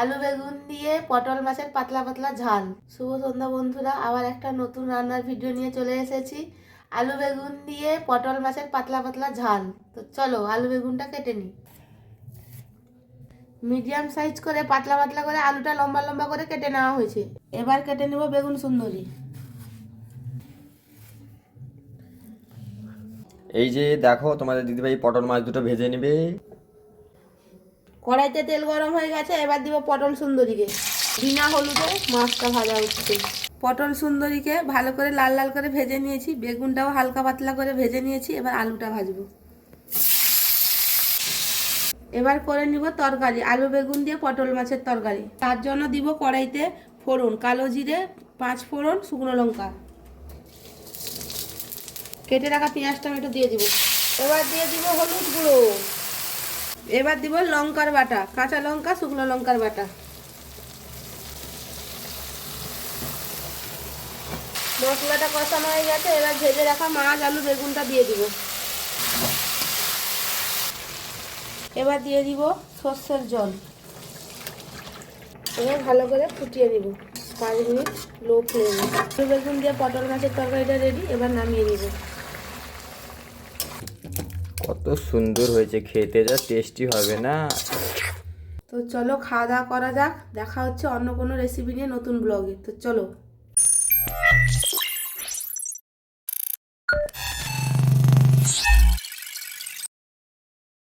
আলু বেগুন দিয়ে পটল মাছের পাতলা পাতলা ঝাল। শুভ সন্ধ্যা বন্ধুরা, আবার একটা নতুন রান্নার ভিডিও নিয়ে চলে এসেছি। আলু বেগুন দিয়ে পটল মাছের পাতলা পাতলা ঝাল। তো চলো আলু বেগুনটা কেটে নিই। মিডিয়াম সাইজ করে পাতলা পাতলা করে আলুটা লম্বা লম্বা করে কেটে নেওয়া হয়েছে। এবার কেটে নেব বেগুন সুন্দরী। এই যে দেখো, তোমাদের দিদিভাই পটল মাছ দুটো ভেজে নেবে। কড়াইতে তেল গরম হয়ে গেছে, এবার দিব পটল সুন্দরীকে। বিনা হলুদে মাছটা ভাজা হচ্ছে। পটল সুন্দরীকে ভালো করে লাল লাল করে ভেজে নিয়েছি, বেগুনটাও হালকা পাতলা করে ভেজে নিয়েছি। এবার আলুটা ভাজবো। এবার করে নিব তরকারি, আলু বেগুন দিয়ে পটল মাছের তরকারি। তার জন্য দিব কড়াইতে ফোড়ন, কালো জিরে, 5 ফোড়ন, শুকনো লঙ্কা। কেটে রাখা পেঁয়াজ টমেটো দিয়ে দিব। এবার দিয়ে দিব হলুদ গুঁড়ো। এবার দিব লঙ্কার বাটা, কাঁচা লঙ্কা, শুকনো লঙ্কার বাটা। মশলাটা কষানো হয়ে গেছে, এবার ভেজে রাখা মাছ আলু বেগুনটা দিয়ে দিব। এবার দিয়ে দিব সর্ষের জল। এবার ভালো করে ফুটিয়ে নিব 5 মিনিট লো ফ্লেমে। আলু বেগুন দিয়ে পটল মাছের তরকারিটা রেডি, এবার নামিয়ে নিব। কত সুন্দর হয়েছে খেতে, যা টেস্টি হবে না। তো চলো খাওয়া দাওয়া করা যাক। দেখা হচ্ছে অন্য কোনো রেসিপি নিয়ে নতুন ব্লগে। তো চলো।